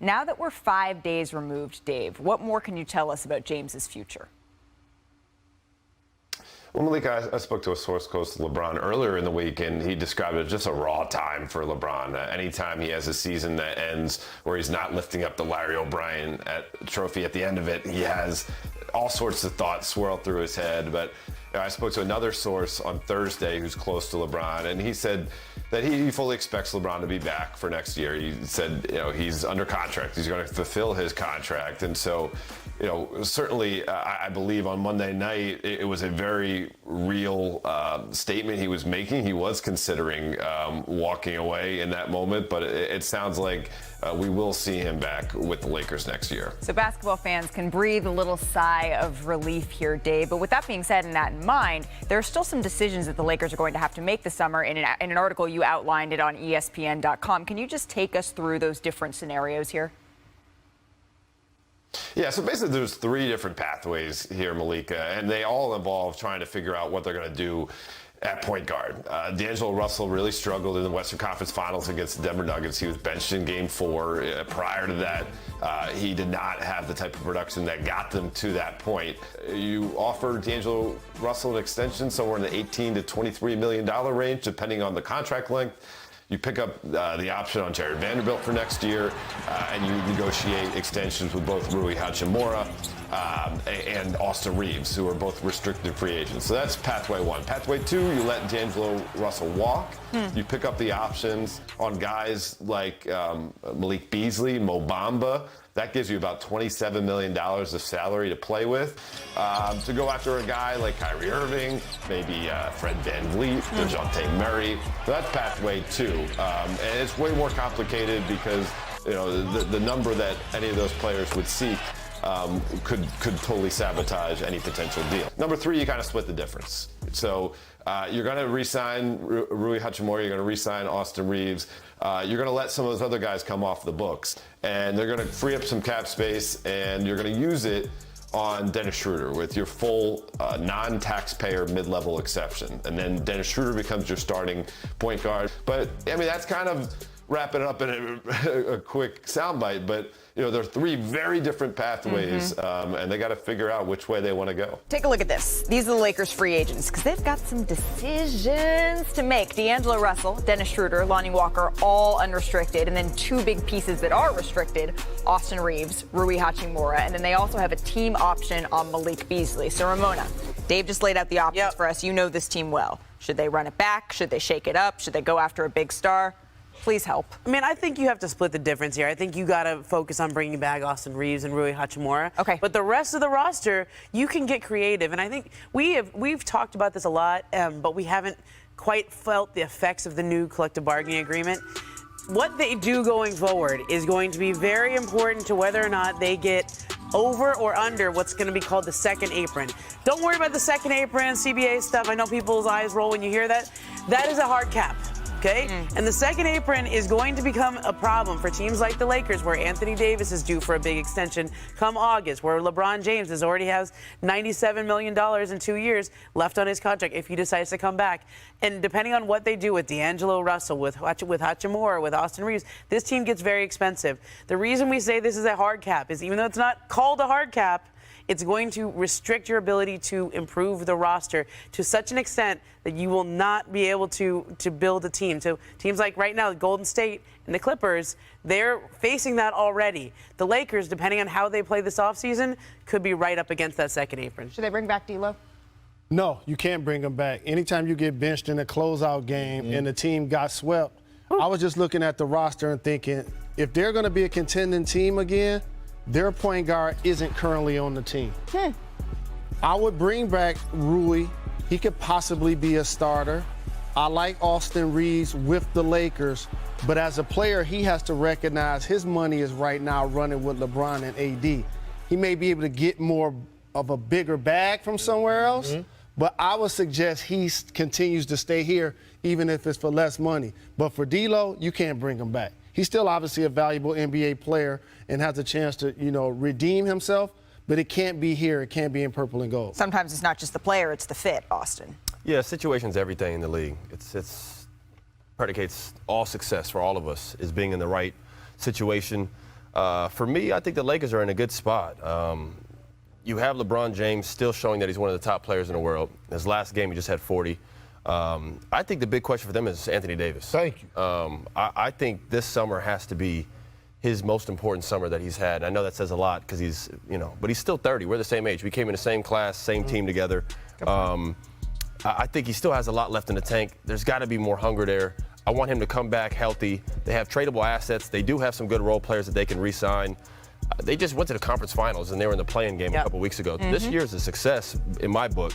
Now that we're 5 days removed, Dave, what more can you tell us about James's future? Well, Malika, I spoke to a source close to LeBron earlier in the week, and he described it as just a raw time for LeBron. Anytime he has a season that ends where he's not lifting up the Larry O'Brien trophy at the end of it, he has all sorts of thoughts swirl through his head. But I spoke to another source on Thursday who's close to LeBron, and he said that he fully expects LeBron to be back for next year. He said, he's under contract. He's going to fulfill his contract. And so, certainly I believe on Monday night, it was a very real statement he was making. He was considering walking away in that moment, but it sounds like we will see him back with the Lakers next year. So basketball fans can breathe a little sigh of relief here, Dave. But with that being said and that in mind, there are still some decisions that the Lakers are going to have to make this summer. In an article, you outlined it on ESPN.com. Can you just take us through those different scenarios here? Yeah, so basically there's 3 different pathways here, Malika, and they all involve trying to figure out what they're going to do at point guard. D'Angelo Russell really struggled in the Western Conference Finals against the Denver Nuggets. He was benched in Game 4. Prior to that, he did not have the type of production that got them to that point. You offer D'Angelo Russell an extension somewhere in the $18 to $23 million range, depending on the contract length. You pick up the option on Jared Vanderbilt for next year, and you negotiate extensions with both Rui Hachimura and Austin Reeves, who are both restricted free agents. So that's pathway 1. Pathway 2, you let D'Angelo Russell walk. You pick up the options on guys like Malik Beasley, Mo Bamba. That gives you about $27 million of salary to play with. To go after a guy like Kyrie Irving, maybe Fred VanVleet, DeJounte Murray. So that's pathway 2. And it's way more complicated because the number that any of those players would seek could totally sabotage any potential deal. Number 3, you kind of split the difference. So you're going to re-sign Rui Hachimura, you're going to re-sign Austin Reeves, you're going to let some of those other guys come off the books, and they're going to free up some cap space, and you're going to use it on Dennis Schroeder with your full non-taxpayer mid-level exception. And then Dennis Schroeder becomes your starting point guard. But, I mean, that's kind of wrapping it up in a quick soundbite, but there are 3 very different pathways, and they got to figure out which way they want to go. Take a look at this. These are the Lakers free agents because they've got some decisions to make. D'Angelo Russell, Dennis Schroeder, Lonnie Walker, all unrestricted, and then 2 big pieces that are restricted, Austin Reeves, Rui Hachimura, and then they also have a team option on Malik Beasley. So, Ramona, Dave just laid out the options for us. You know this team well. Should they run it back? Should they shake it up? Should they go after a big star? Please help. I mean, I think you have to split the difference here. I think you got to focus on bringing back Austin Reeves and Rui Hachimura. Okay. But the rest of the roster, you can get creative. And I think we've talked about this a lot, but we haven't quite felt the effects of the new collective bargaining agreement. What they do going forward is going to be very important to whether or not they get over or under what's going to be called the second apron. Don't worry about the second apron, CBA stuff. I know people's eyes roll when you hear that. That is a hard cap. Okay? And the second apron is going to become a problem for teams like the Lakers, where Anthony Davis is due for a big extension come August, where LeBron James already has $97 million in 2 years left on his contract if he decides to come back. And depending on what they do with D'Angelo Russell, with Hachimura, with Austin Reeves, this team gets very expensive. The reason we say this is a hard cap is even though it's not called a hard cap, it's going to restrict your ability to improve the roster to such an extent that you will not be able to build a team. So teams like right now, Golden State and the Clippers, they're facing that already. The Lakers, depending on how they play this offseason, could be right up against that second apron. Should they bring back D'Lo? No, you can't bring them back. Anytime you get benched in a closeout game and the team got swept, I was just looking at the roster and thinking, if they're going to be a contending team again, their point guard isn't currently on the team. I would bring back Rui. He could possibly be a starter. I like Austin Reeves with the Lakers, but as a player, he has to recognize his money is right now running with LeBron and AD. He may be able to get more of a bigger bag from somewhere else, but I would suggest he continues to stay here, even if it's for less money. But for D'Lo, you can't bring him back. He's still obviously a valuable NBA player and has a chance to, redeem himself, but it can't be here. It can't be in purple and gold. Sometimes it's not just the player, it's the fit, Austin. Yeah, situation's everything in the league. It's predicates all success for all of us is being in the right situation. For me, I think the Lakers are in a good spot. You have LeBron James still showing that he's one of the top players in the world. His last game, he just had 40. I think the big question for them is Anthony Davis. Thank you. I think this summer has to be his most important summer that he's had. I know that says a lot because he's, but he's still 30. We're the same age. We came in the same class, same team together. I think he still has a lot left in the tank. There's got to be more hunger there. I want him to come back healthy. They have tradable assets. They do have some good role players that they can re-sign. They just went to the conference finals, and they were in the play-in game a couple weeks ago. This year is a success in my book.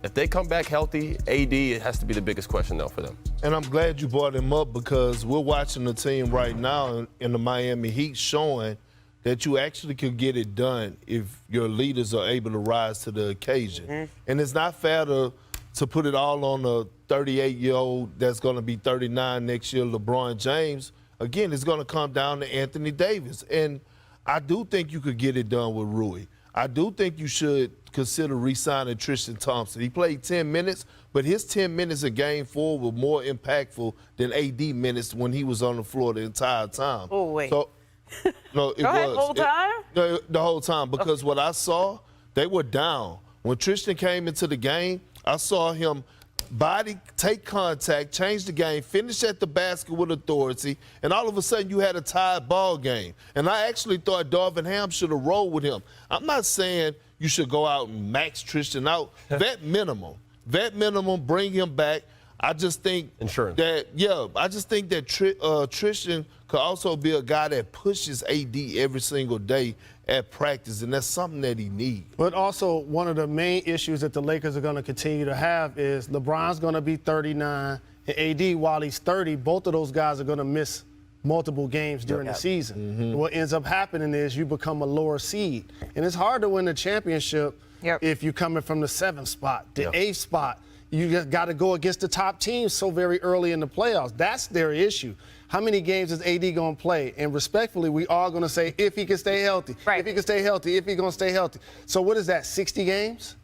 If they come back healthy, AD, it has to be the biggest question, though, for them. And I'm glad you brought him up because we're watching the team right now in the Miami Heat showing that you actually could get it done if your leaders are able to rise to the occasion. And it's not fair to put it all on a 38-year-old that's going to be 39 next year, LeBron James. Again, it's going to come down to Anthony Davis. And I do think you could get it done with Rui. I do think you should consider re-signing Tristan Thompson. He played 10 minutes, but his 10 minutes of game 4 were more impactful than AD minutes when he was on the floor the entire time. Oh, wait. So, no, it Go ahead, was. whole time? No, the whole time, because what I saw, they were down. When Tristan came into the game, I saw him body, take contact, change the game, finish at the basket with authority, and all of a sudden you had a tied ball game. And I actually thought Darvin Ham should have rolled with him. I'm not saying you should go out and max Tristan out. Vet minimum, bring him back. I just think Insurance. I just think that Tristan could also be a guy that pushes AD every single day at practice, and that's something that he needs. But also, one of the main issues that the Lakers are going to continue to have is LeBron's going to be 39, and AD, while he's 30, both of those guys are going to miss multiple games during the season. And what ends up happening is you become a lower seed. And it's hard to win the championship if you're coming from the 7th spot, the 8th spot. You got to go against the top teams so very early in the playoffs. That's their issue. How many games is AD going to play? And respectfully, we are going to say if he can stay healthy, if he can stay healthy, if he's going to stay healthy. So what is that, 60 games?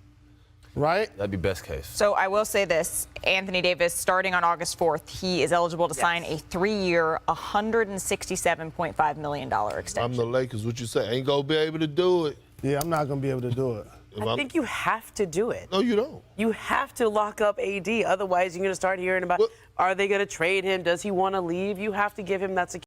Right? That'd be best case. So I will say this, Anthony Davis, starting on August 4th, he is eligible to sign a 3-year, $167.5 million extension. I'm the Lakers. What you say? Ain't going to be able to do it. Yeah, I'm not going to be able to do it. I think you have to do it. No, you don't. You have to lock up AD. Otherwise, you're going to start hearing about, are they going to trade him? Does he want to leave? You have to give him that security.